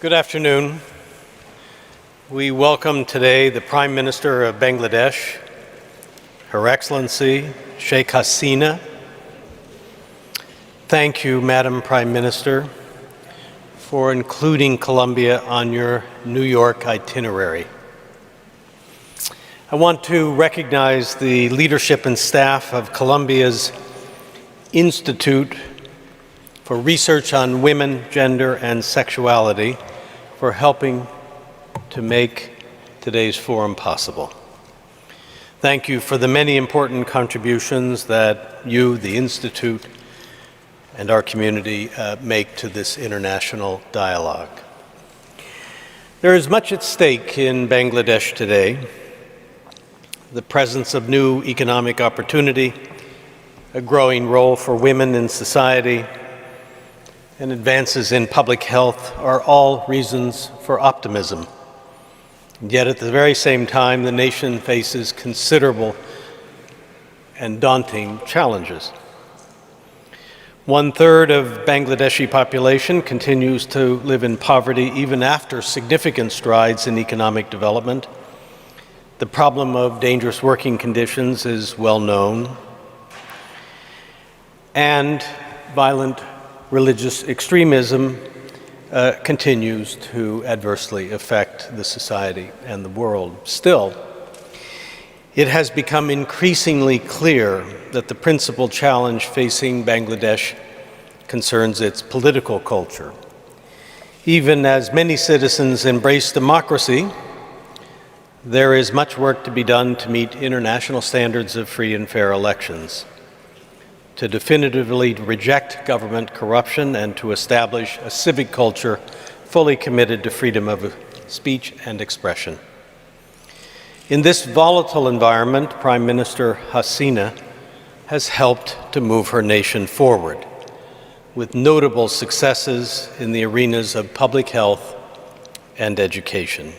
Good afternoon. We welcome today the Prime Minister of Bangladesh, Her Excellency Sheikh Hasina. Thank you, Madam Prime Minister, for including Colombia on your New York itinerary. I want to recognize the leadership and staff of Colombia's Institute for Research on Women, Gender, and Sexuality for helping to make today's forum possible. Thank you for the many important contributions that you, the Institute, and our community make to this international dialogue. There is much at stake in Bangladesh today. The presence of new economic opportunity, a growing role for women in society, and advances in public health are all reasons for optimism. Yet at the very same time, the nation faces considerable and daunting challenges. 1/3 of Bangladeshi population continues to live in poverty even after significant strides in economic development. The problem of dangerous working conditions is well known, and violent religious extremism continues to adversely affect the society and the world. Still, it has become increasingly clear that the principal challenge facing Bangladesh concerns its political culture. Even as many citizens embrace democracy, there is much work to be done to meet international standards of free and fair elections, to definitively reject government corruption, and to establish a civic culture fully committed to freedom of speech and expression. In this volatile environment, Prime Minister Hasina has helped to move her nation forward, with notable successes in the arenas of public health and education.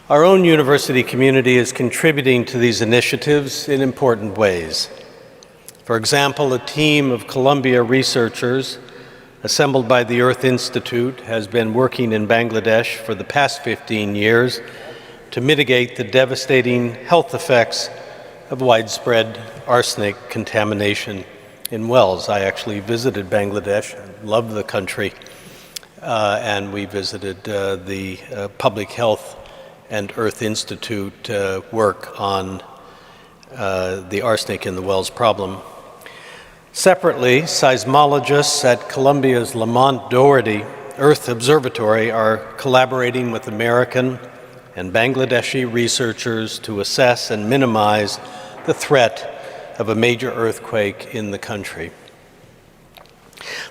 Our own university community is contributing to these initiatives in important ways. For example, a team of Columbia researchers assembled by the Earth Institute has been working in Bangladesh for the past 15 years to mitigate the devastating health effects of widespread arsenic contamination in wells. I actually visited Bangladesh, love the country, and we visited the Public Health and Earth Institute work on the arsenic in the wells problem. Separately, seismologists at Colombia's Lamont Doherty Earth Observatory are collaborating with American and Bangladeshi researchers to assess and minimize the threat of a major earthquake in the country.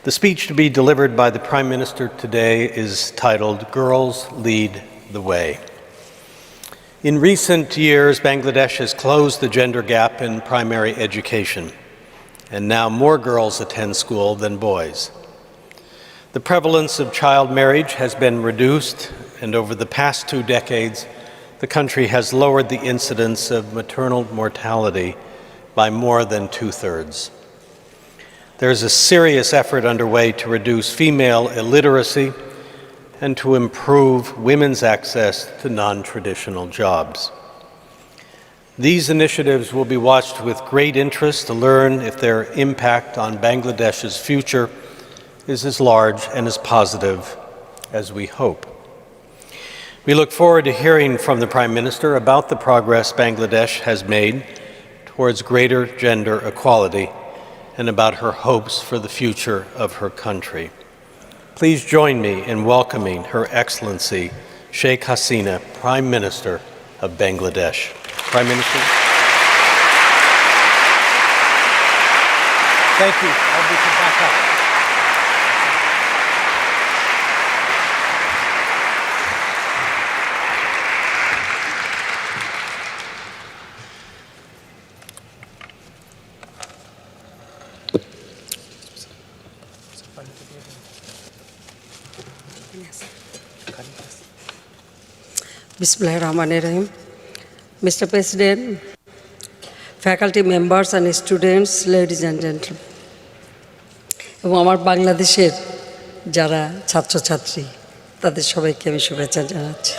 The speech to be delivered by the Prime Minister today is titled, "Girls Lead the Way." In recent years, Bangladesh has closed the gender gap in primary education, and now more girls attend school than boys. The prevalence of child marriage has been reduced, and over the past 2 decades, the country has lowered the incidence of maternal mortality by more than 2/3. There is a serious effort underway to reduce female illiteracy and to improve women's access to non-traditional jobs. These initiatives will be watched with great interest to learn if their impact on Bangladesh's future is as large and as positive as we hope. We look forward to hearing from the Prime Minister about the progress Bangladesh has made towards greater gender equality and about her hopes for the future of her country. Please join me in welcoming Her Excellency Sheikh Hasina, Prime Minister of Bangladesh. Prime Minister. Thank you. I'll be back up. Bismillahirrahmanirrahim. Mr. President, faculty members and students, ladies and gentlemen, এবং আমার বাংলাদেশের যারা ছাত্রছাত্রী তাদের সবাইকে আমি শুভেচ্ছা জানাচ্ছি।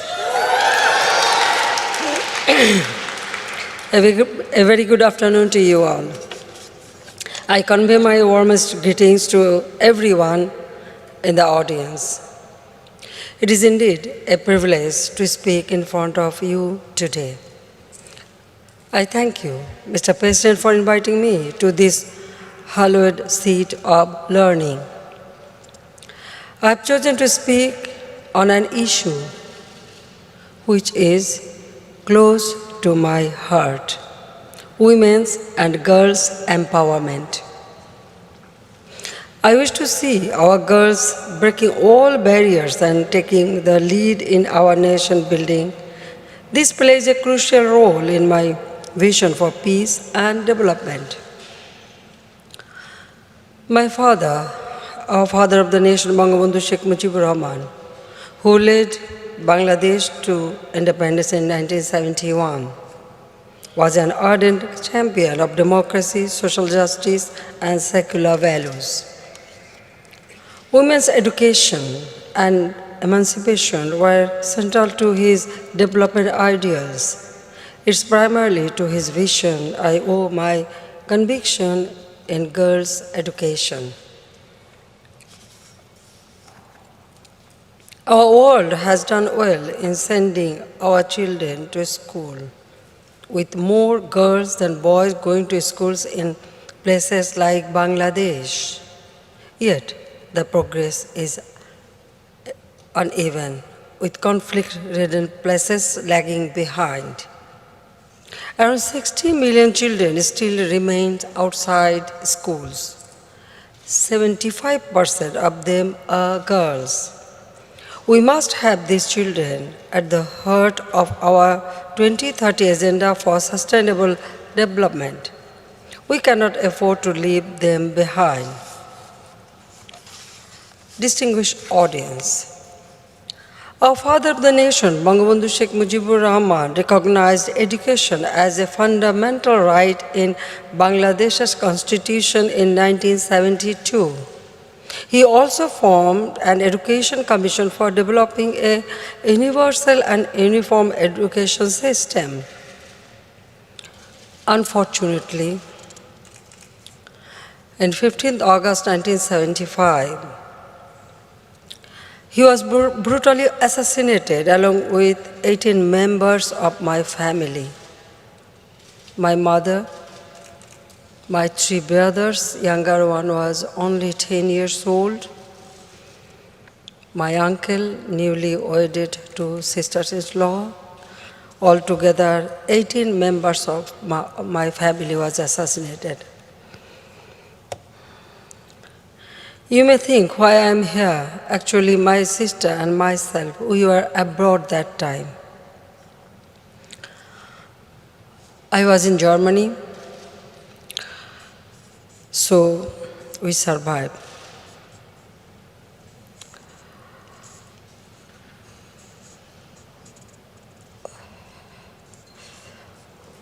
A very good afternoon to you all. I convey my warmest greetings to everyone in the audience. It is indeed a privilege to speak in front of you today. I thank you, Mr. President, for inviting me to this hallowed seat of learning. I have chosen to speak on an issue which is close to my heart: women's and girls' empowerment. I wish to see our girls breaking all barriers and taking the lead in our nation building. This plays a crucial role in my vision for peace and development. My father, our father of the nation, Bangabandhu Sheikh Mujibur Rahman, who led Bangladesh to independence in 1971, was an ardent champion of democracy, social justice, and secular values. Women's education and emancipation were central to his development ideals. It's primarily to his vision I owe my conviction in girls' education. Our world has done well in sending our children to school, with more girls than boys going to schools in places like Bangladesh. Yet, the progress is uneven, with conflict-ridden places lagging behind. Around 60 million children still remain outside schools. 75% of them are girls. We must have these children at the heart of our 2030 agenda for sustainable development. We cannot afford to leave them behind. Distinguished audience, our father of the nation, Bangabandhu Sheikh Mujibur Rahman, recognized education as a fundamental right in Bangladesh's constitution in 1972. He also formed an education commission for developing a universal and uniform education system. Unfortunately, on 15th August 1975, he was brutally assassinated along with 18 members of my family. My mother, my 3 brothers, younger one was only 10 years old. My uncle, newly wedded to sisters-in-law. Altogether, 18 members of my family was assassinated. You may think why I'm here. Actually, my sister and myself, we were abroad that time. I was in Germany, so we survived.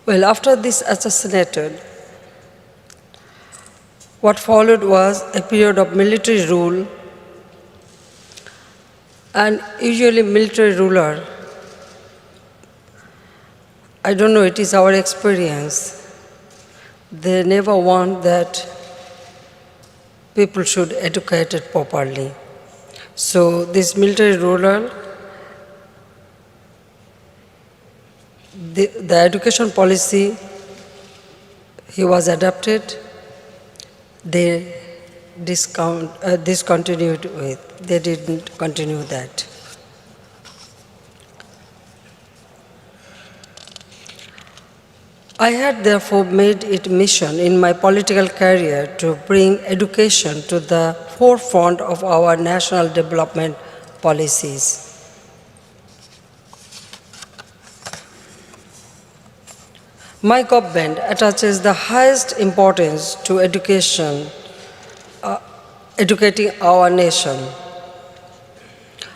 Well, after this assassinated, what followed was a period of military rule, and usually military ruler, I don't know, it is our experience, they never want that people should educate it properly. So this military ruler, the education policy he was adopted, they discontinued with. They didn't continue that. I had therefore made it mission in my political career to bring education to the forefront of our national development policies. My government attaches the highest importance to education, educating our nation.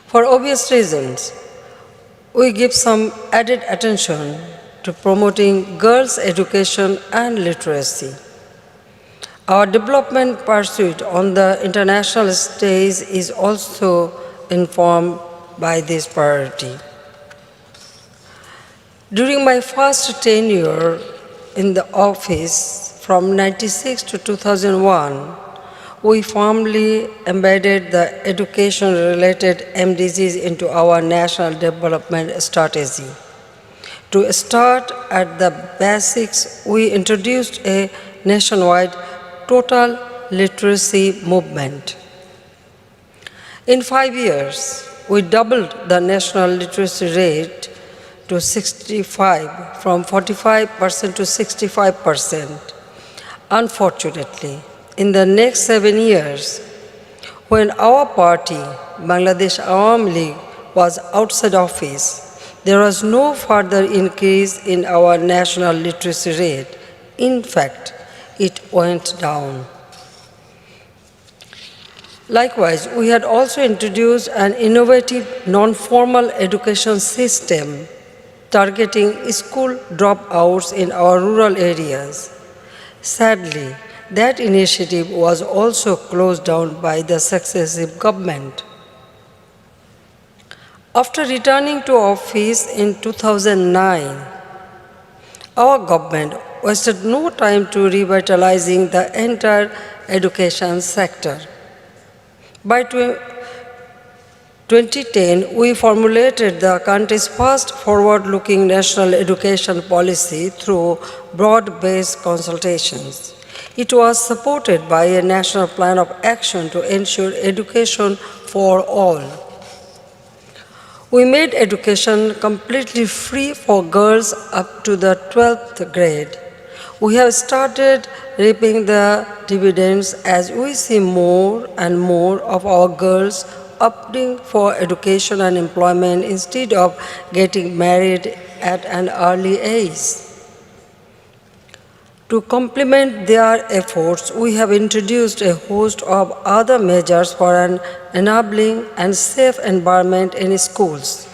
For obvious reasons, we give some added attention to promoting girls' education and literacy. Our development pursuit on the international stage is also informed by this priority. During my first tenure in the office from 1996 to 2001, we firmly embedded the education-related MDGs into our national development strategy. To start at the basics, we introduced a nationwide total literacy movement. In 5 years, we doubled the national literacy rate to 65, from 45% to 65%. Unfortunately, in the next 7 years, when our party, Bangladesh Awami League, was outside office, there was no further increase in our national literacy rate. In fact, it went down. Likewise, we had also introduced an innovative non-formal education system targeting school dropouts in our rural areas. Sadly, that initiative was also closed down by the successive government. After returning to office in 2009, our government wasted no time to revitalizing the entire education sector. By 2010, we formulated the country's first forward-looking national education policy through broad-based consultations. It was supported by a national plan of action to ensure education for all. We made education completely free for girls up to the 12th grade. We have started reaping the dividends as we see more and more of our girls opting for education and employment instead of getting married at an early age. To complement their efforts, we have introduced a host of other measures for an enabling and safe environment in schools.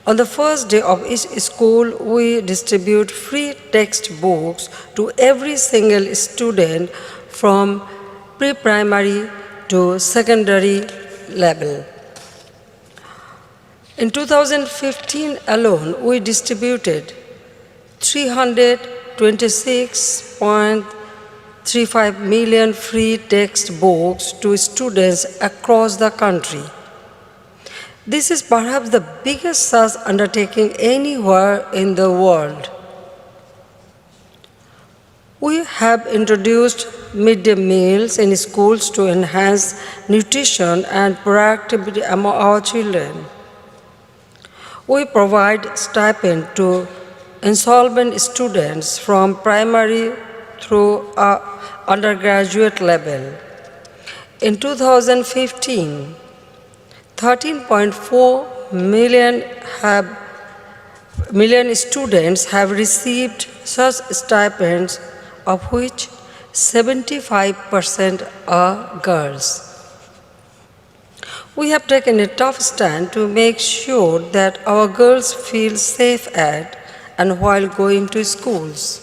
On the first day of each school, we distribute free textbooks to every single student from pre-primary to secondary level. In 2015 alone, we distributed 326.35 million free textbooks to students across the country. This is perhaps the biggest such undertaking anywhere in the world. We have introduced midday meals in schools to enhance nutrition and productivity among our children. We provide stipend to insolvent students from primary through undergraduate level. In 2015, 13.4 million students have received such stipends, of which 75% are girls. We have taken a tough stand to make sure that our girls feel safe at and while going to schools.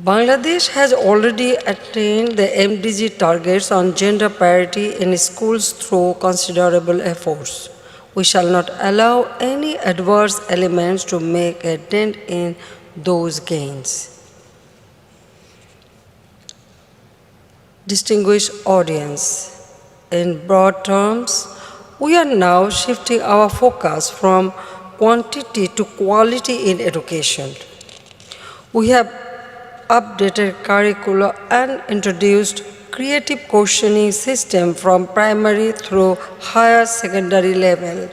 Bangladesh has already attained the MDG targets on gender parity in schools through considerable efforts. We shall not allow any adverse elements to make a dent in those gains. Distinguished audience, in broad terms, we are now shifting our focus from quantity to quality in education. We have updated curricula and introduced creative questioning system from primary through higher secondary level.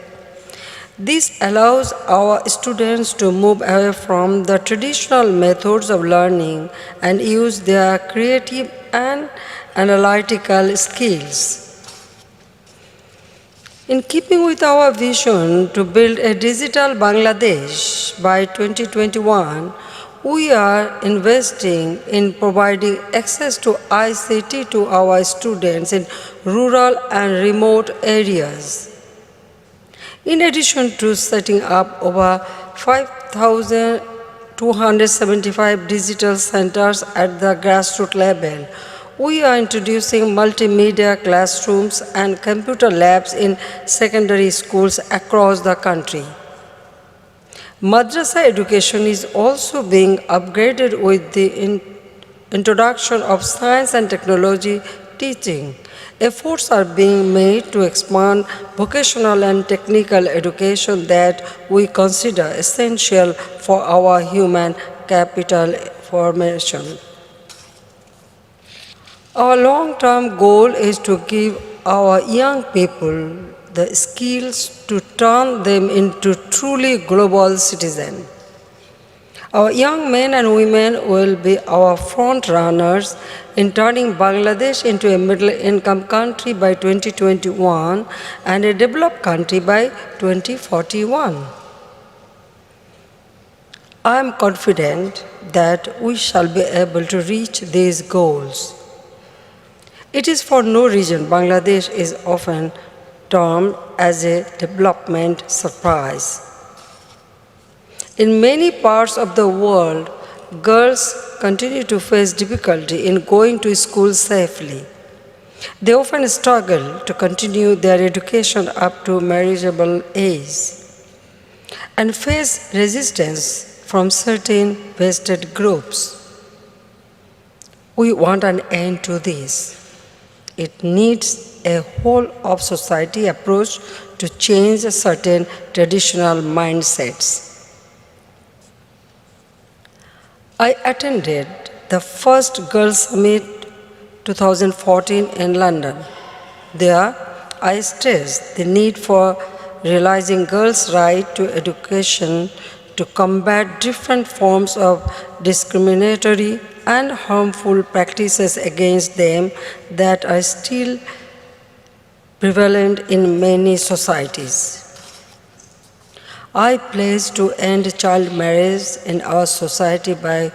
This allows our students to move away from the traditional methods of learning and use their creative and analytical skills. In keeping with our vision to build a digital Bangladesh by 2021, we are investing in providing access to ICT to our students in rural and remote areas. In addition to setting up over 5,275 digital centers at the grassroots level, We are introducing multimedia classrooms and computer labs in secondary schools across the country. Madrasa education is also being upgraded with the introduction of science and technology teaching. Efforts are being made to expand vocational and technical education that we consider essential for our human capital formation. Our long-term goal is to give our young people the skills to turn them into truly global citizens. Our young men and women will be our front runners in turning Bangladesh into a middle-income country by 2021 and a developed country by 2041. I am confident that we shall be able to reach these goals. It is for no reason Bangladesh is often termed as a development surprise. In many parts of the world, girls continue to face difficulty in going to school safely. They often struggle to continue their education up to marriageable age and face resistance from certain vested groups. We want an end to this. It needs a whole of society approach to change certain traditional mindsets. I attended the first Girls' Summit 2014 in London. There, I stressed the need for realizing girls' right to education to combat different forms of discriminatory and harmful practices against them that are still prevalent in many societies. I pledge to end child marriage in our society by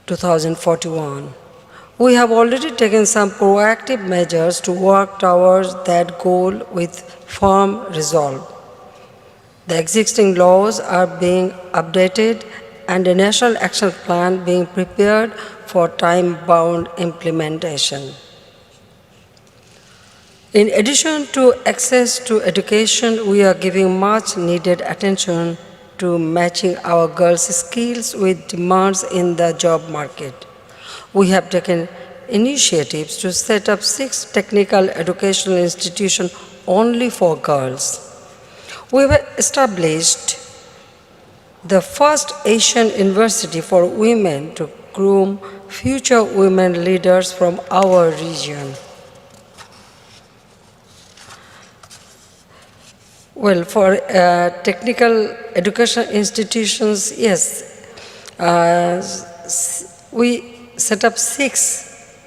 2041. We have already taken some proactive measures to work towards that goal with firm resolve. The existing laws are being updated and a national action plan being prepared for time-bound implementation. In addition to access to education, we are giving much needed attention to matching our girls' skills with demands in the job market. We have taken initiatives to set up 6 technical educational institutions only for girls. We have established the first Asian university for women to groom future women leaders from our region. Well, for technical education institutions, yes, we set up 6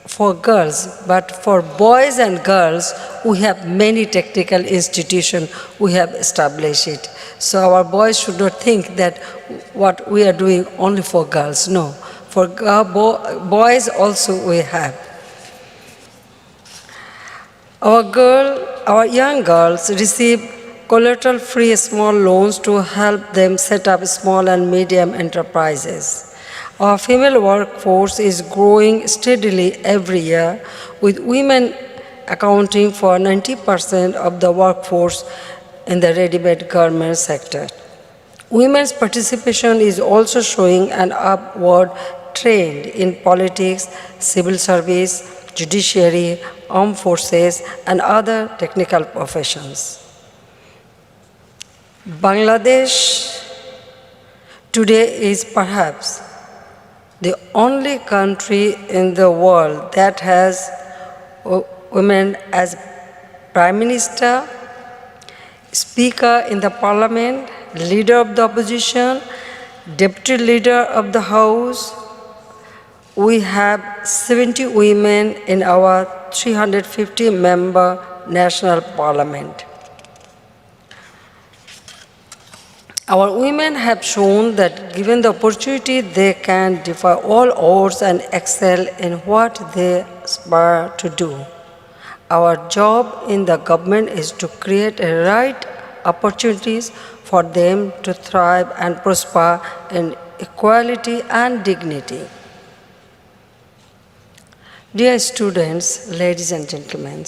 for girls, but for boys and girls, we have many technical institutions we have established it. So our boys should not think that what we are doing only for girls. No, for boys also we have. Our young girls receive collateral-free small loans to help them set up small and medium enterprises. Our female workforce is growing steadily every year, with women accounting for 90% of the workforce in the ready-made garment sector. Women's participation is also showing an upward trend in politics, civil service, judiciary, armed forces, and other technical professions. Bangladesh today is perhaps the only country in the world that has women as Prime Minister, Speaker in the Parliament, Leader of the Opposition, Deputy Leader of the House. We have 70 women in our 350-member National Parliament. Our women have shown that given the opportunity, they can defy all odds and excel in what they aspire to do. Our job in the government is to create a right opportunities for them to thrive and prosper in equality and dignity. Dear students, ladies and gentlemen,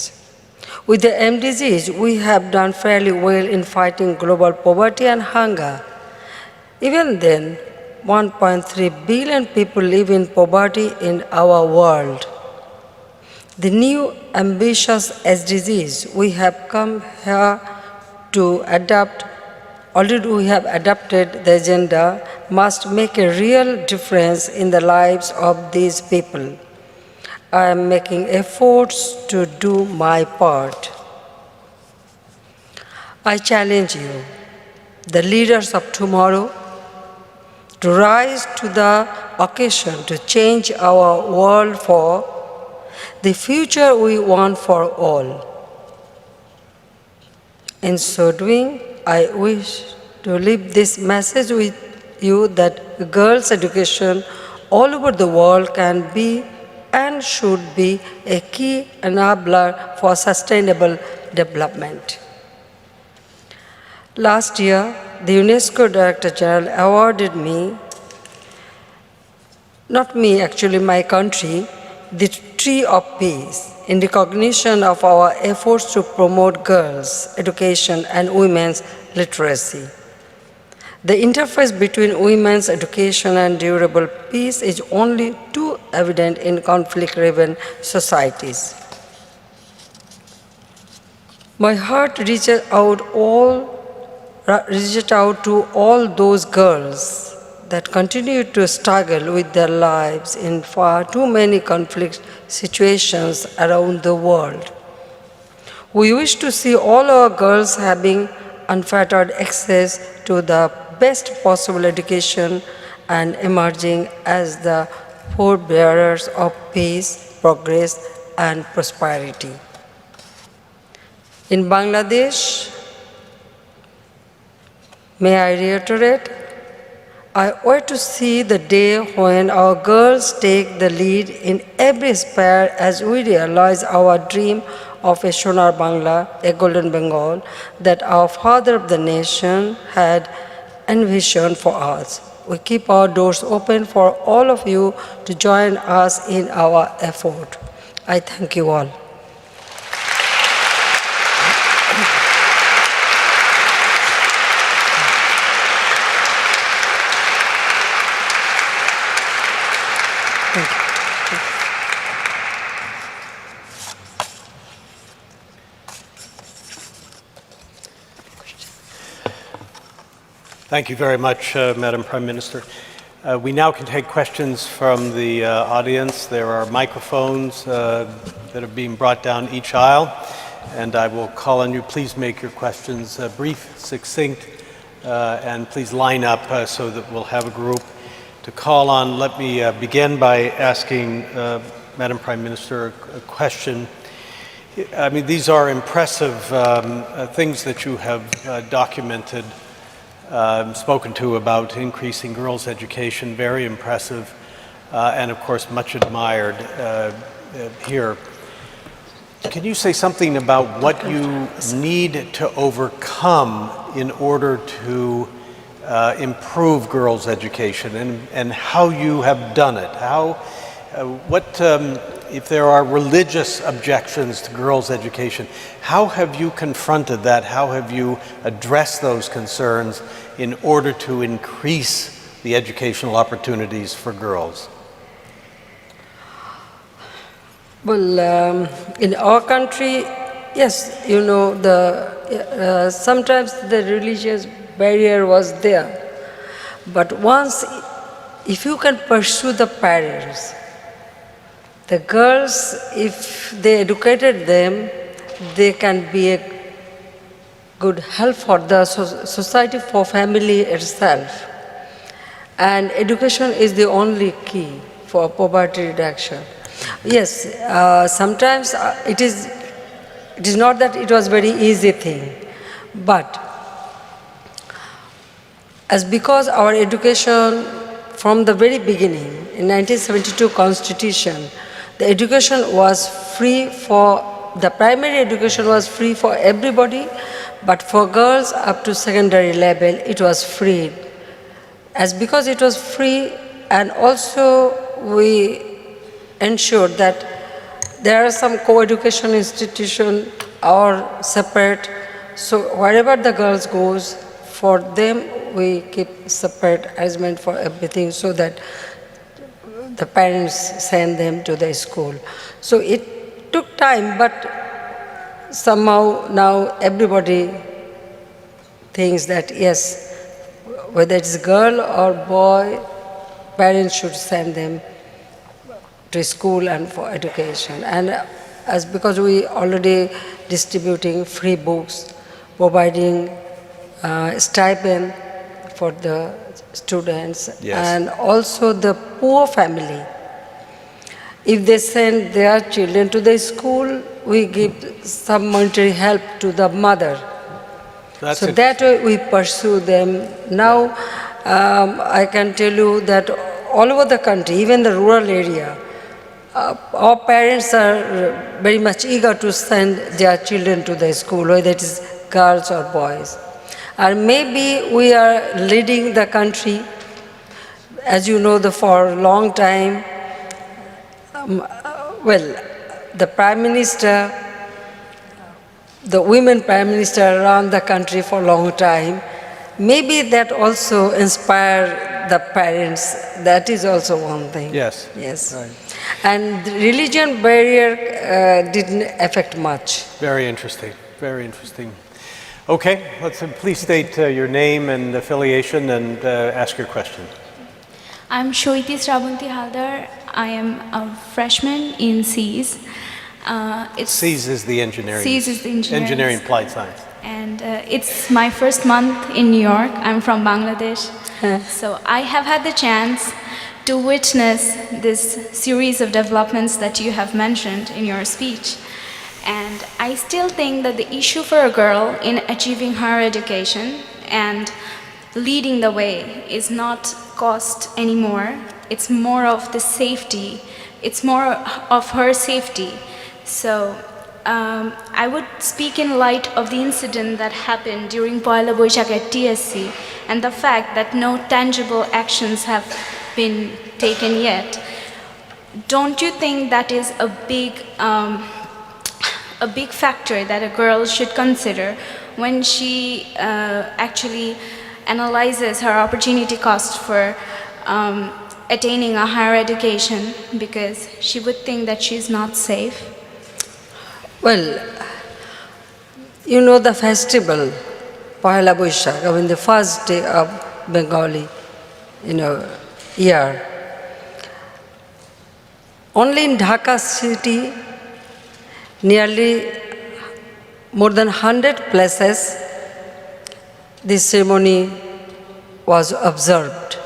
with the MDGs, we have done fairly well in fighting global poverty and hunger. Even then, 1.3 billion people live in poverty in our world. The new ambitious SDGs we have come here to adapt, already we have adapted the agenda, must make a real difference in the lives of these people. I am making efforts to do my part. I challenge you, the leaders of tomorrow, to rise to the occasion to change our world for the future we want for all. In so doing, I wish to leave this message with you that girls' education all over the world can be and should be a key enabler for sustainable development. Last year, the UNESCO Director General awarded me, not me actually, my country, the Tree of Peace in recognition of our efforts to promote girls' education and women's literacy. The interface between women's education and durable peace is only too evident in conflict-riven societies. My heart reaches out to all those girls that continue to struggle with their lives in far too many conflict situations around the world. We wish to see all our girls having unfettered access to the best possible education and emerging as the forebearers of peace, progress, and prosperity. In Bangladesh, may I reiterate, I wait to see the day when our girls take the lead in every sphere as we realize our dream of a Sonar Bangla, a golden Bengal, that our father of the nation had envisioned for us. We keep our doors open for all of you to join us in our effort. I thank you all. Thank you very much, Madam Prime Minister. We now can take questions from the audience. There are microphones that are being brought down each aisle, and I will call on you. Please make your questions brief, succinct, and please line up so that we'll have a group to call on. Let me begin by asking Madam Prime Minister a question. I mean, these are impressive things that you have documented, spoken to about increasing girls' education, very impressive, and of course much admired here. Can you say something about what you need to overcome in order to improve girls' education and how you have done it? If there are religious objections to girls' education, how have you confronted that? How have you addressed those concerns in order to increase the educational opportunities for girls? Well, in our country, yes, you know, sometimes the religious barrier was there. But once, if you can pursue the barriers, the girls, if they educated them, they can be a good help for the society, for family itself. And education is the only key for poverty reduction. Yes, sometimes it is not that it was very easy thing, but because our education from the very beginning, in 1972 Constitution, the education was free the primary education was free for everybody, but for girls up to secondary level, it was free. Because it was free, and also we ensured that there are some co-education institution or separate, so wherever the girls goes, for them we keep separate arrangement for everything so that the parents send them to the school. So it took time, but somehow now everybody thinks that yes, whether it's girl or boy, parents should send them to school and for education. And as because we already distributing free books, providing stipend for the students, Yes. and also the poor family. If they send their children to the school, we give some monetary help to the mother. That's So it. that way we pursue them. Now, I can tell you that all over the country, even the rural area, our parents are very much eager to send their children to the school, whether it is girls or boys. And maybe we are leading the country. As you know, for a long time, the Prime Minister, the women Prime Minister around the country for a long time, maybe that also inspired the parents. That is also one thing. Yes. Yes. Right. And the religion barrier didn't affect much. Very interesting. Very interesting. Okay, please state your name and affiliation and ask your question. I'm Shoiti Sravanti Haldar. I am a freshman in CES. CES is the engineering. CES is the engineering applied science. And it's my first month in New York. I'm from Bangladesh. So I have had the chance to witness this series of developments that you have mentioned in your speech. And I still think that the issue for a girl in achieving higher education and leading the way is not cost anymore. It's more of the safety. It's more of her safety. So I would speak in light of the incident that happened during Poila Boishakh at TSC and the fact that no tangible actions have been taken yet. Don't you think that is a big factor that a girl should consider when she actually analyzes her opportunity cost for attaining a higher education, because she would think that she's not safe? Well, you know the festival, Poila Boishakh, I mean the first day of Bengali, year. Only in Dhaka city, nearly more than 100 places, this ceremony was observed.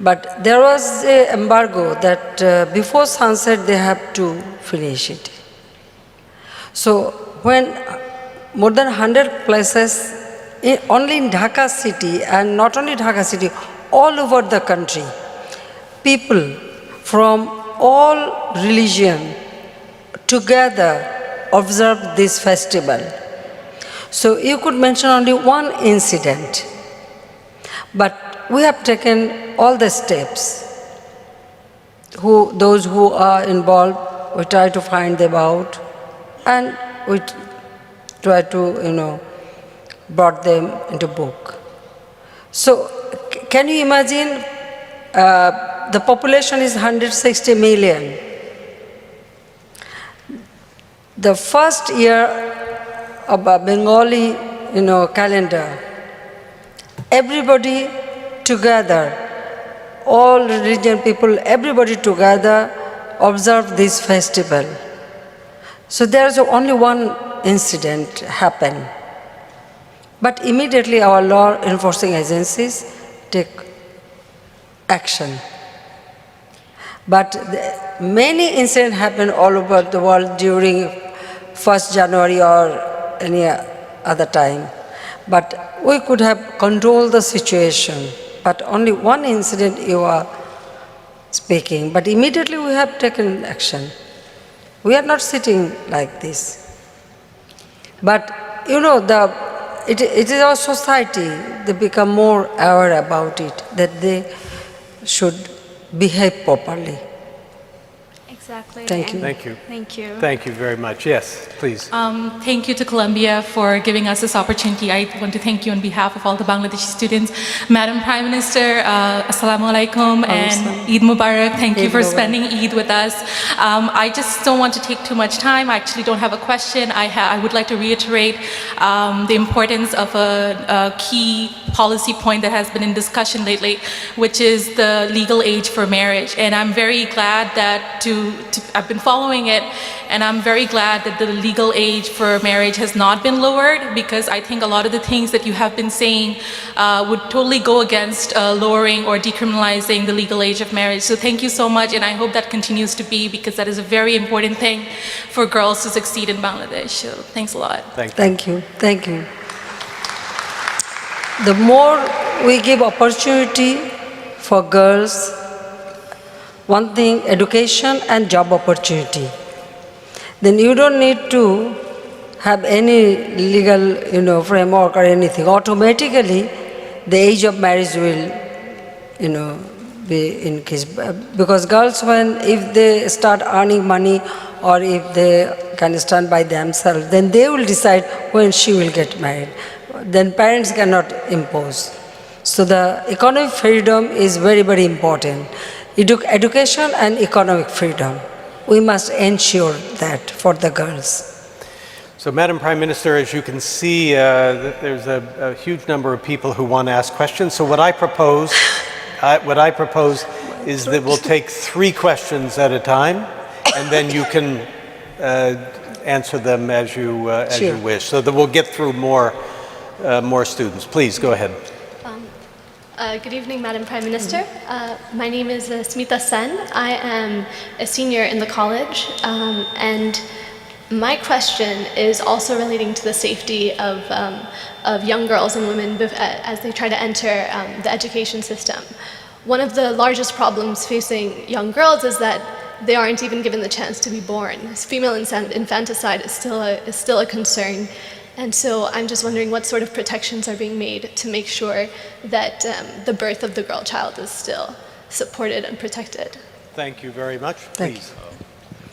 But there was an embargo that before sunset they have to finish it. So when more than 100 places, only in Dhaka city, and not only Dhaka city, all over the country, people from all religion together observed this festival. So you could mention only one incident, but we have taken all the steps. Those who are involved, we try to find them out, and we try to, brought them into book. So can you imagine, the population is 160 million. The first year of a Bengali, calendar, everybody together, all religion people, everybody together observe this festival. So there's only one incident happened. But immediately our law enforcing agencies take action. But many incidents happen all over the world during 1st January or any other time. But we could have controlled the situation. But only one incident you are speaking. But immediately we have taken action. We are not sitting like this. But it is our society, they become more aware about it, that they should behave properly. Exactly. Thank you. Thank you. Thank you. Thank you very much. Yes, please. Thank you to Columbia for giving us this opportunity. I want to thank you on behalf of all the Bangladeshi students. Madam Prime Minister, Assalamu alaikum and Eid Mubarak. Thank you Eid for Mubarak. spending Eid with us. I just don't want to take too much time. I actually don't have a question. I would like to reiterate the importance of a key policy point that has been in discussion lately, which is the legal age for marriage. And I'm very glad that I've been following it, and I'm very glad that the legal age for marriage has not been lowered, because I think a lot of the things that you have been saying would totally go against lowering or decriminalizing the legal age of marriage. So thank you so much, and I hope that continues to be, because that is a very important thing for girls to succeed in Bangladesh. So thanks a lot. Thank you. Thank you. Thank you. The more we give opportunity for girls, one thing, education and job opportunity, then you don't need to have any legal, framework or anything. Automatically, the age of marriage will, be increased. Because girls, if they start earning money or if they can stand by themselves, then they will decide when she will get married. Then parents cannot impose. So the economic freedom is very, very important. Education and economic freedom. We must ensure that for the girls. So, Madam Prime Minister, as you can see, there's a huge number of people who want to ask questions. So what I propose is that we'll take 3 questions at a time, and then you can answer them as you Sure. wish, so that we'll get through more students. Please go ahead. Good evening, Madam Prime Minister. My name is Smita Sen. I am a senior in the college, and my question is also relating to the safety of young girls and women as they try to enter the education system. One of the largest problems facing young girls is that they aren't even given the chance to be born. Female infanticide is still a concern. And so I'm just wondering what sort of protections are being made to make sure that the birth of the girl child is still supported and protected. Thank you very much. Thank Please.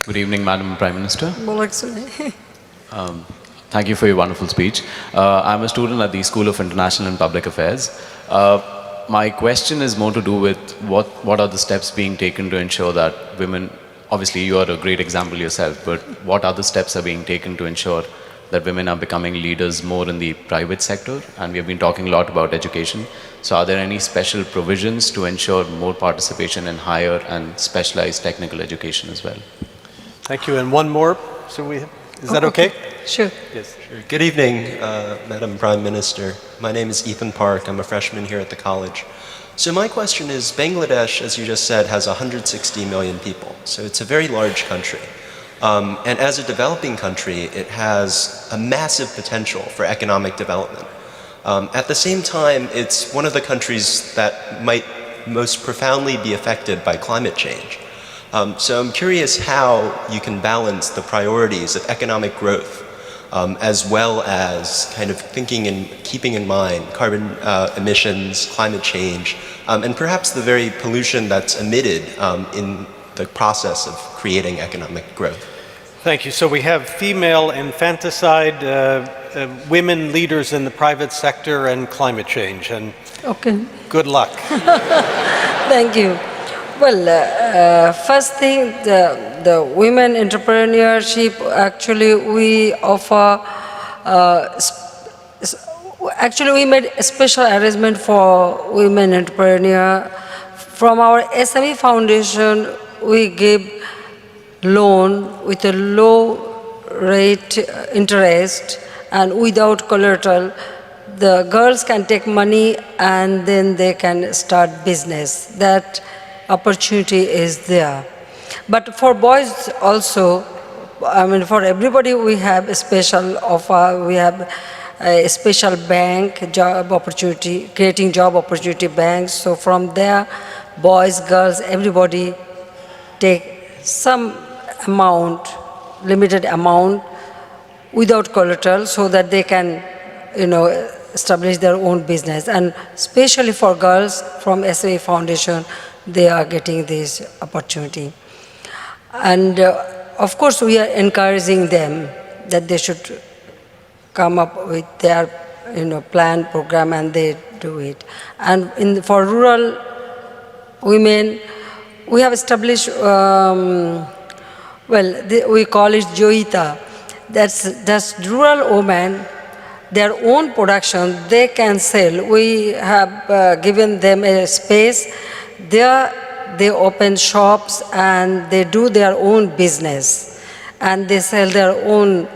Good evening, Madam Prime Minister. Thank Thank you for your wonderful speech. I'm a student at the School of International and Public Affairs. My question is more to do with what are the steps being taken to ensure that women, obviously you are a great example yourself, but what other steps are being taken to ensure that women are becoming leaders more in the private sector? And we have been talking a lot about education. So are there any special provisions to ensure more participation in higher and specialized technical education as well? Thank you. And one more. Is that okay? Sure. Yes. Sure. Good evening, Madam Prime Minister. My name is Ethan Park. I'm a freshman here at the college. So my question is, Bangladesh, as you just said, has 160 million people. So it's a very large country. And as a developing country, it has a massive potential for economic development. At the same time, it's one of the countries that might most profoundly be affected by climate change. So I'm curious how you can balance the priorities of economic growth as well as kind of thinking and keeping in mind carbon emissions, climate change, and perhaps the very pollution that's emitted in the process of creating economic growth. Thank you. So we have female infanticide, women leaders in the private sector, and climate change. And Okay. good luck. Thank you. Well, first thing, the women entrepreneurship, actually we offer, actually we made a special arrangement for women entrepreneur. From our SME Foundation, we give loan with a low rate interest and without collateral. The girls can take money and then they can start business. That opportunity is there. But for boys also, I mean for everybody we have a special offer. We have a special bank, job opportunity, creating job opportunity banks. So from there, boys, girls, everybody take some amount, limited amount without collateral so that they can, establish their own business. And especially for girls from SME Foundation, they are getting this opportunity. And of course, we are encouraging them that they should come up with their plan, program, and they do it. And for rural women, we have established, we call it Joita. That's rural women, their own production, they can sell. We have given them a space. There they open shops and they do their own business. And they sell their own,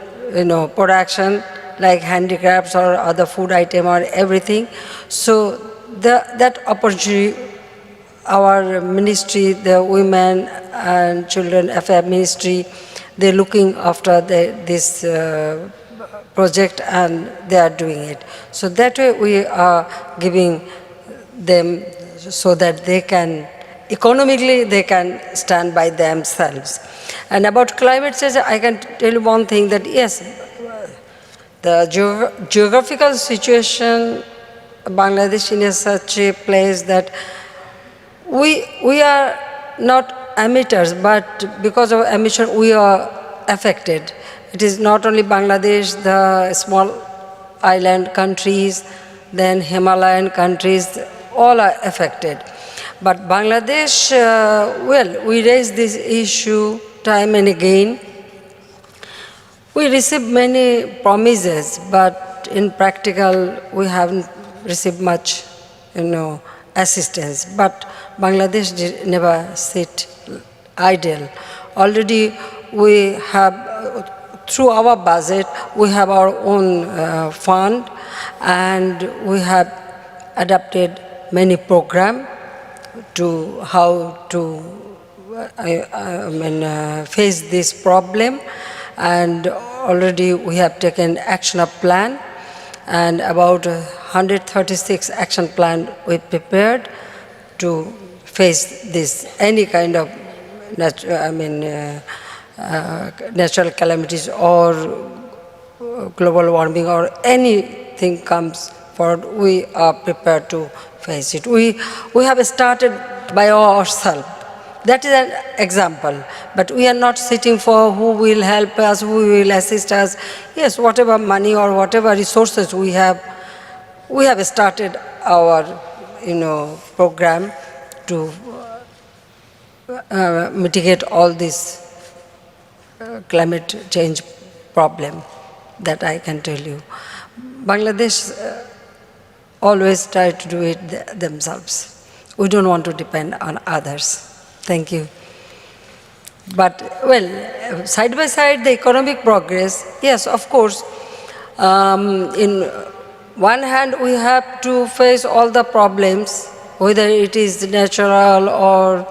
production, like handicrafts or other food item or everything. So that opportunity, our ministry, the Women and Children Affairs Ministry, they're looking after this project and they are doing it. So that way we are giving them so that they can, economically they can stand by themselves. And about climate change, I can tell you one thing, that yes, the geographical situation, Bangladesh is such a place that we are not emitters, but because of emission we are affected. It is not only Bangladesh, the small island countries, then Himalayan countries, all are affected. But Bangladesh, we raise this issue time and again. We receive many promises, but in practical, we haven't received much, assistance. But Bangladesh did never sit idle. Already we have, through our budget, we have our own fund, and we have adapted many programs to how to face this problem. And already we have taken action plan, and about 136 action plan we prepared to face this, any kind of natural calamities or global warming or anything comes forward, we are prepared to face it. We have started by ourselves. That is an example. But we are not sitting for who will help us, who will assist us. Yes, whatever money or whatever resources we have started our, program to mitigate all this climate change problem, that I can tell you. Bangladesh always try to do it themselves. We don't want to depend on others. Thank you. But, side by side, the economic progress, yes, of course. In one hand, we have to face all the problems, whether it is natural or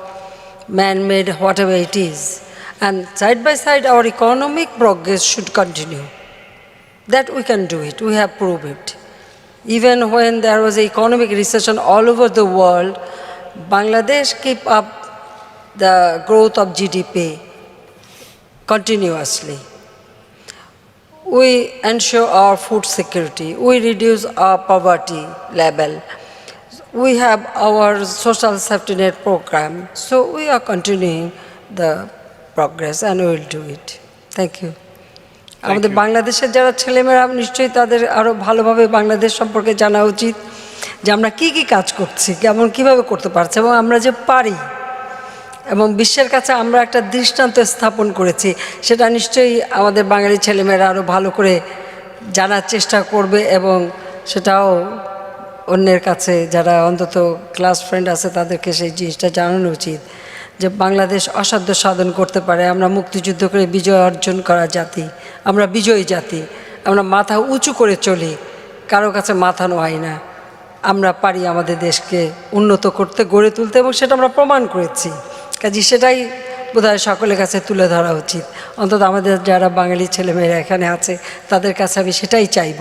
man-made, whatever it is. And side by side, our economic progress should continue. That we can do it. We have proved it. Even when there was an economic recession all over the world, Bangladesh keep up the growth of GDP continuously. We ensure our food security. We reduce our poverty level. We have our social safety net program. So we are continuing the progress and we will do it. Thank you. আমাদের বাংলাদেশের যারা ছেলেমেয়েরা নিশ্চয়ই তাদের আরও ভালোভাবে বাংলাদেশ সম্পর্কে জানা উচিত, যে আমরা কী কী কাজ করছি, কীভাবে করতে পারছি এবং আমরা যে পারি, এবং বিশ্বের কাছে আমরা একটা দৃষ্টান্ত স্থাপন করেছি, সেটা নিশ্চয়ই আমাদের বাঙালি ছেলেমেয়েরা আরও ভালো করে জানার চেষ্টা করবে, এবং সেটাও অন্যের কাছে যারা অন্তত ক্লাস ফ্রেন্ড আছে তাদেরকে সেই জিনিসটা জানানো উচিত, যে বাংলাদেশ অসাধ্য সাধন করতে পারে। আমরা মুক্তিযুদ্ধ করে বিজয় অর্জন করা জাতি, আমরা বিজয়ী জাতি, আমরা মাথা উঁচু করে চলি, কারো কাছে মাথা নোয়াই না। আমরা পারি আমাদের দেশকে উন্নত করতে, গড়ে তুলতে, এবং সেটা আমরা প্রমাণ করেছি। কাজে সেটাই বোধহয় সকলের কাছে তুলে ধরা উচিত। অন্তত আমাদের যারা বাঙালি ছেলেমেয়েরা এখানে আছে তাদের কাছে আমি সেটাই চাইব,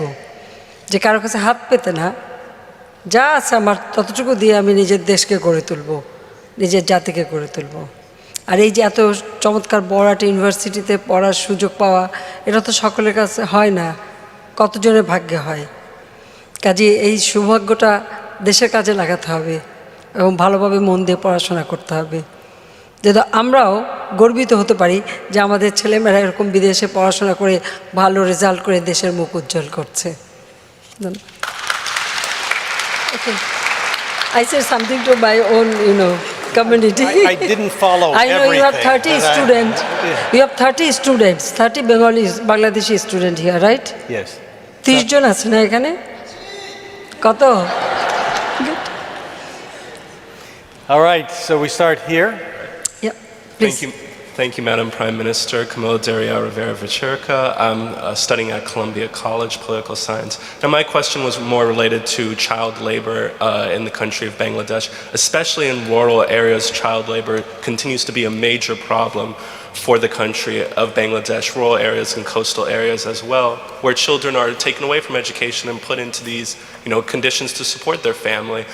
যে কারো কাছে হাত পেতে না, যা আছে আমার ততটুকু দিয়ে আমি নিজের দেশকে গড়ে তুলব, নিজের জাতিকে গড়ে তুলব। আর এই যে এত চমৎকার বড় একটা ইউনিভার্সিটিতে পড়ার সুযোগ পাওয়া, এটা তো সকলের কাছে হয় না, কতজনের ভাগ্যে হয়। কাজে এই সৌভাগ্যটা দেশের কাজে লাগাতে হবে এবং ভালোভাবে মন দিয়ে পড়াশোনা করতে হবে। যাতে আমরাও গর্বিত হতে পারি যে আমাদের ছেলেমেয়েরা এরকম বিদেশে পড়াশোনা করে ভালো রেজাল্ট করে দেশের মুখ উজ্জ্বল করছে। Okay. I said something to my own, community. I didn't follow I know you have everything, 30 students. You have 30 students, 30 Bengali, Bangladeshi student here, right? Yes. 30 জন আছে না এখানে? কত? All right, so we start here. Yeah, please. Thank you, Madam Prime Minister. Camila Daria Rivera Vicerca. I'm studying at Columbia College, Political Science. Now, my question was more related to child labor in the country of Bangladesh. Especially in rural areas, child labor continues to be a major problem for the country of Bangladesh, rural areas and coastal areas as well, where children are taken away from education and put into these, conditions to support their family.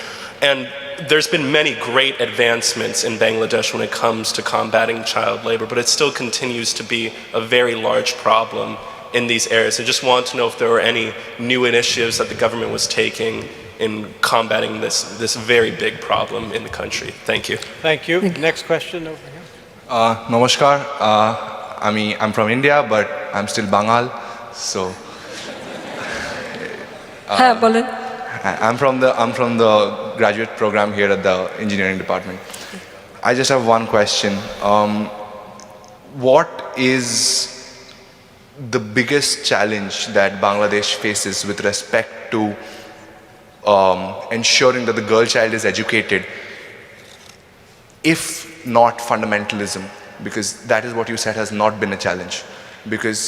And there's been many great advancements in Bangladesh when it comes to combating child labor, but it still continues to be a very large problem in these areas. I just want to know if there were any new initiatives that the government was taking in combating this very big problem in the country. Thank you. Thank you. Next question over here. Namaskar. I'm from India, but I'm still Bangal. So হ্যাঁ বলেন। I'm from the graduate program here at the engineering department. I just have one question. What is the biggest challenge that Bangladesh faces with respect to ensuring that the girl child is educated, if not fundamentalism? Because that is what you said has not been a challenge. Because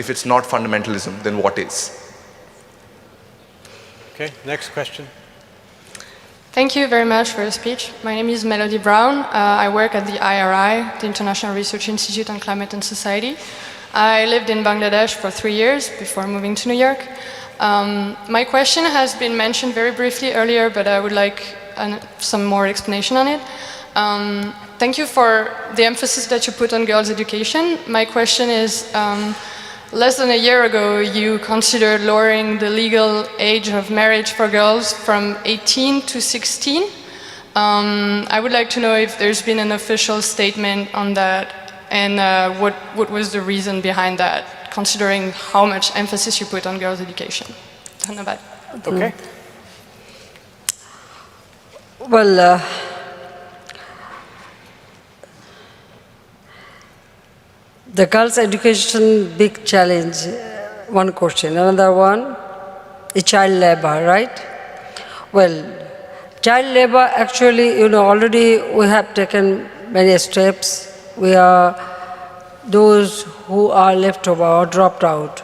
if it's not fundamentalism, then what is? Okay, next question. Thank you very much for your speech. My name is Melody Brown. I work at the IRI, the International Research Institute on Climate and Society. I lived in Bangladesh for 3 years before moving to New York. My question has been mentioned very briefly earlier, but I would like some more explanation on it. Thank you for the emphasis that you put on girls' education. My question is, less than a year ago, you considered lowering the legal age of marriage for girls from 18 to 16. I would like to know if there's been an official statement on that, and what was the reason behind that, considering how much emphasis you put on girls' education. Dhanyabad. Okay. Well, the girls' education, big challenge, one question. Another one is child labor, right? Well, child labor, actually, already we have taken many steps. We are, those who are left over or dropped out,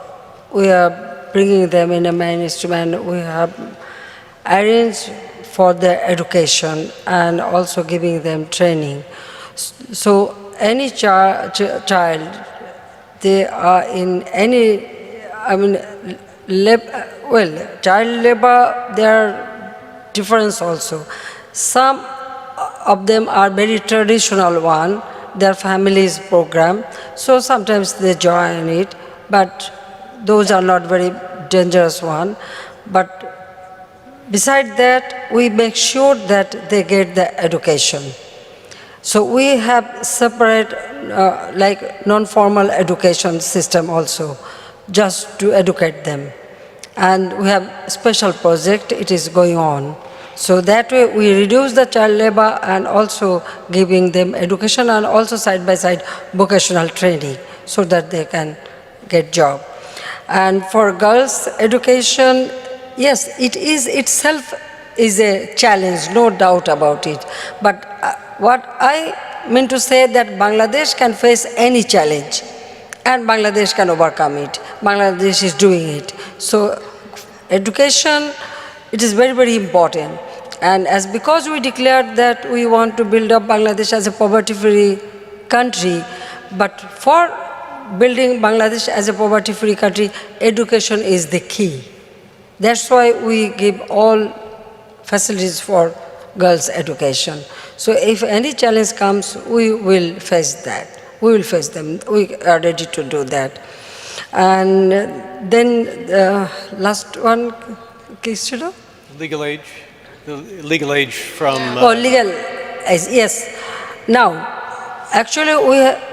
we are bringing them in a mainstream, and we have arranged for their education and also giving them training. So any child, they are in any, child labor, there are difference also. Some of them are very traditional one, their families program, so sometimes they join it, but those are not very dangerous one. But beside that, we make sure that they get the education. So we have separate like non-formal education system also, just to educate them. And we have special project, it is going on. So that way we reduce the child labor and also giving them education, and also side by side vocational training so that they can get job. And for girls education, yes, it is itself is a challenge, no doubt about it. But what I mean to say that Bangladesh can face any challenge and Bangladesh can overcome it. Bangladesh is doing it. So education, it is very, very important. And as because we declared that we want to build up Bangladesh as a poverty-free country, but for building Bangladesh as a poverty-free country, education is the key. That's why we give all facilities for girls' education. So if any challenge comes, we will face that. We will face them. We are ready to do that. And then the last one, Legal age. The legal age from... legal age, yes. Now, Actually,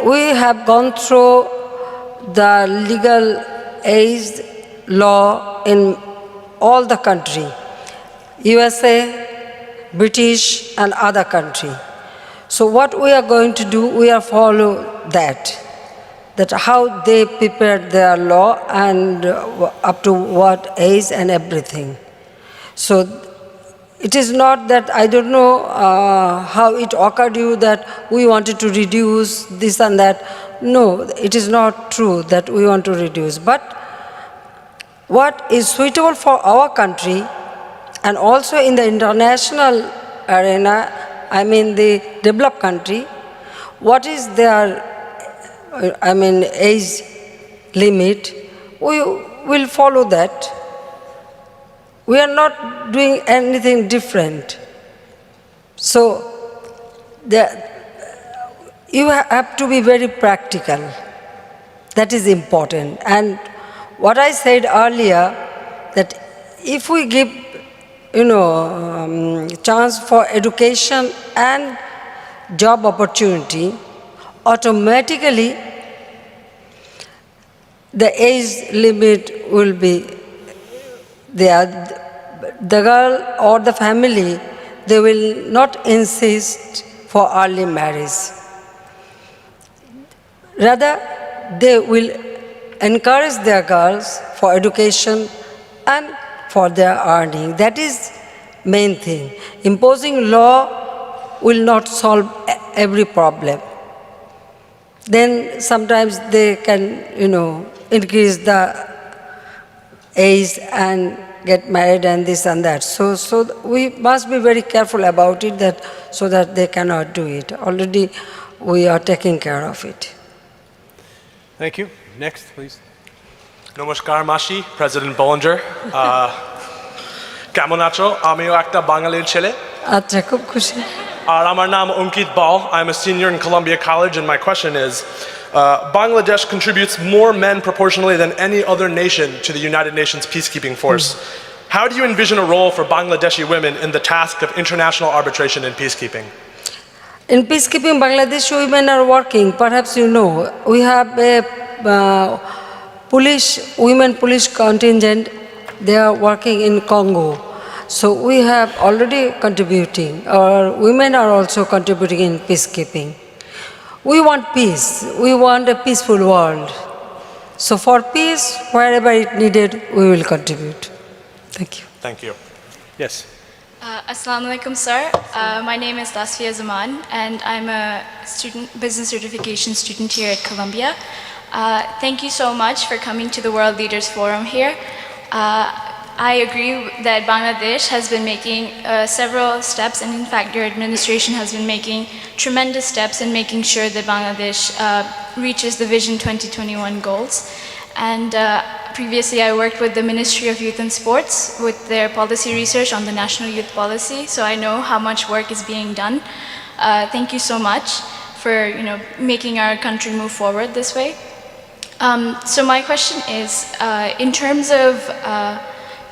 we have gone through the legal age law in all the country, USA, British and other country. So what we are going to do, we are follow that how they prepared their law and up to what age and everything. So it is not that, I don't know how it occurred to you that we wanted to reduce this and that. No, it is not true that we want to reduce. But what is suitable for our country and also in the international arena, I mean the developed country, what is their, age limit, we will follow that. We are not doing anything different. So you have to be very practical. That is important. And what I said earlier, that if we give, chance for education and job opportunity, automatically the age limit will be there. The girl or the family, they will not insist for early marriage. Rather, they will encourage their girls for education and for their earning. That is main thing. Imposing law will not solve every problem. Then sometimes they can, increase the age and get married and this and that. So we must be very careful about it, so that they cannot do it. Already we are taking care of it. Thank you. Next, please. নমস্কার মাসি, president Bollinger. কেমন আছো? আমিও একটা বাঙালির ছেলে। আচ্ছা, খুব খুশি। আর আমার নাম অঙ্কিত বল। I'm a senior in Columbia College, and my question is, Bangladesh contributes more men proportionally than any other nation to the United Nations peacekeeping force. How do you envision a role for Bangladeshi women in the task of international arbitration and peacekeeping? In peacekeeping, Bangladeshi women are working. Perhaps you know, we have a women police contingent. They are working in Congo. So we have already contributing. Our women are also contributing in peacekeeping. We want peace. We want a peaceful world. So for peace, wherever it needed, we will contribute. Thank you. Thank you. Yes. Assalamu alaikum, sir. My name is Lasfia Zaman, and I'm a business certification student here at Columbia. Thank you so much for coming to the World Leaders Forum here. I agree that Bangladesh has been making several steps, and in fact your administration has been making tremendous steps in making sure that Bangladesh reaches the Vision 2021 goals. And previously I worked with the Ministry of Youth and Sports with their policy research on the National Youth Policy, so I know how much work is being done. Thank you so much for making our country move forward this way. So my question is, in terms of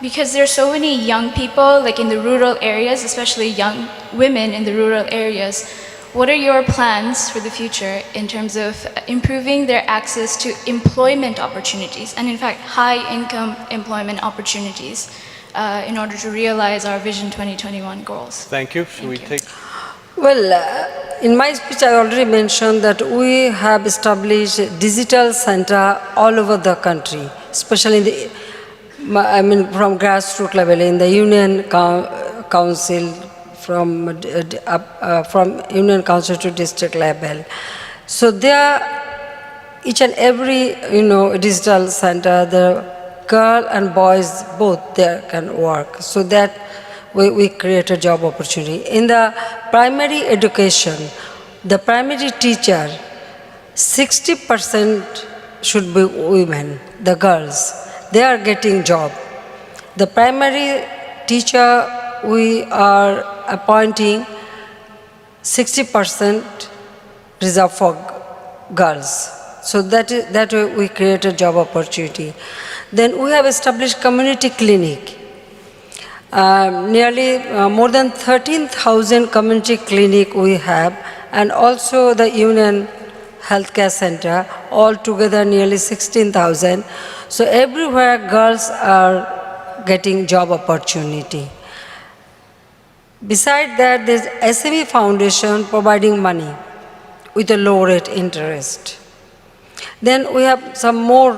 because there are so many young people, like in the rural areas, especially young women in the rural areas, what are your plans for the future in terms of improving their access to employment opportunities, and in fact high-income employment opportunities, in order to realize our Vision 2021 goals? Thank you. Should we take... Well, in my speech I already mentioned that we have established a digital center all over the country, especially in the from grassroots level, in the union council, from union council to district level. So there, each and every digital center, the girl and boys both there can work. So that we create a job opportunity. In the primary education, the primary teacher, 60% should be women, the girls. They are getting job. The primary teacher, we are appointing 60% reserved for girls. So that way we create a job opportunity. Then we have established community clinic. Nearly more than 13,000 community clinic we have, and also the Union Healthcare Center, altogether nearly 16,000. So everywhere girls are getting job opportunity. Besides that, there's SME Foundation providing money with a low rate interest. Then we have some more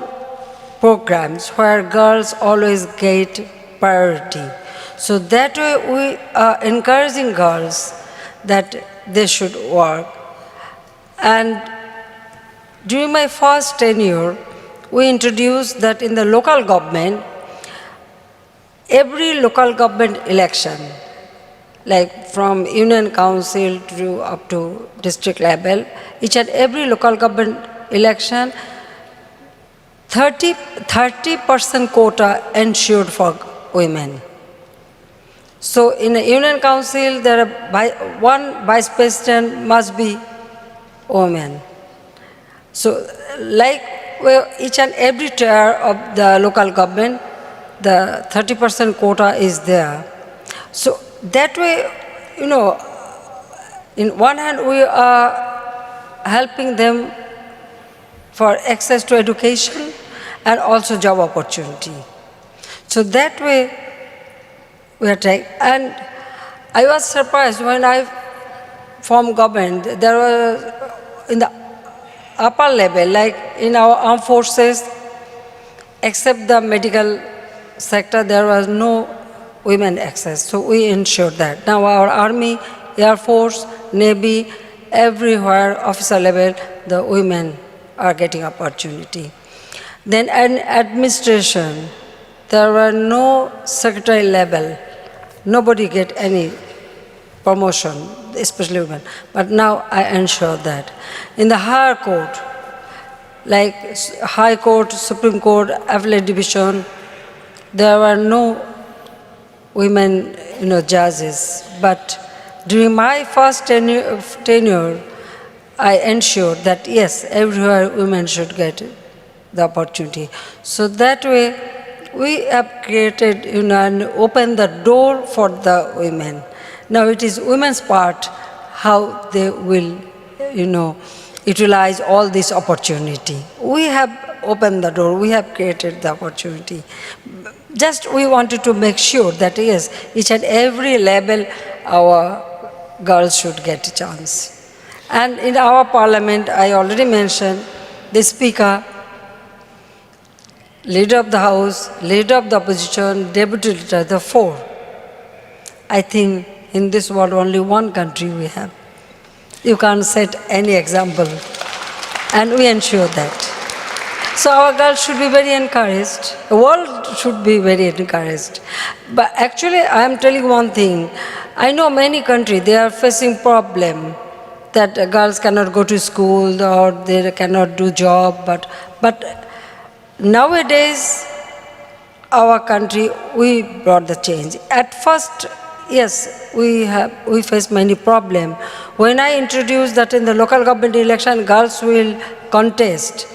programs where girls always get priority. So that way we are encouraging girls that they should work. And during my first tenure, we introduced that in the local government, every local government election, like from union council to up to district level, each and every local government election, 30% quota ensured for women. So in a union council, there are one vice president must be women. So like each and every tier of the local government, the 30% quota is there. So that way, in one hand we are helping them for access to education and also job opportunity. So that way we are trying. And I was surprised when I formed government, there was in the upper level, like in our armed forces, except the medical sector, there was no women access. So we ensured that. Now our Army, Air Force, Navy, everywhere, officer level, the women are getting opportunity. Then in administration, there were no secretary level. Nobody get any promotion, especially women. But now I ensure that. In the higher court, like High Court, Supreme Court, Appellate Division, there were no women, judges. But during my first tenure, I ensured that yes, everywhere women should get the opportunity. So that way, we have created, and opened the door for the women. Now it is women's part how they will, utilize all this opportunity. We have opened the door, we have created the opportunity. Just we wanted to make sure that yes, each and every level our girls should get a chance. And in our parliament, I already mentioned, the speaker, leader of the house, leader of the opposition, deputy leader, the four. I think in this world only one country we have. You can't set any example. And we ensure that. So our girls should be very encouraged. The world should be very encouraged. But actually I am telling one thing. I know many countries, they are facing problem that girls cannot go to school or they cannot do job. But nowadays, our country, we brought the change. At first, yes, we face many problems. When I introduced that in the local government election, girls will contest.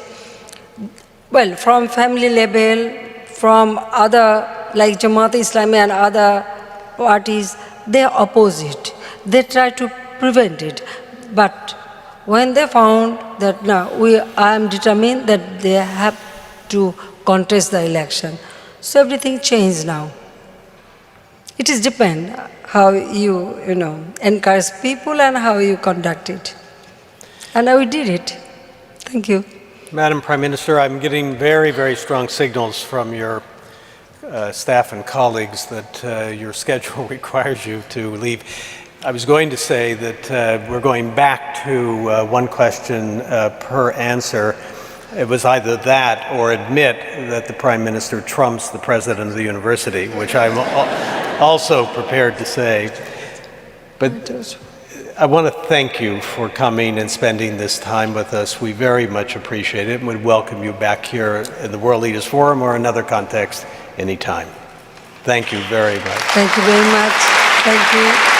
Well, from family level, from other, like Jamaat Islami and other parties, they oppose it. They try to prevent it. But when they found that now I am determined that they have to contest the election. So everything changed now. It is depend how you, encourage people and how you conduct it. And we did it. Thank you. Madam Prime Minister, I'm getting very, very strong signals from your staff and colleagues that your schedule requires you to leave. I was going to say that we're going back to one question per answer. It was either that or admit that the Prime Minister trumps the President of the University, which I'm also prepared to say. But I want to thank you for coming and spending this time with us. We very much appreciate it, and we welcome you back here in the World Leaders Forum or another context anytime. Thank you very much. Thank you very much. Thank you.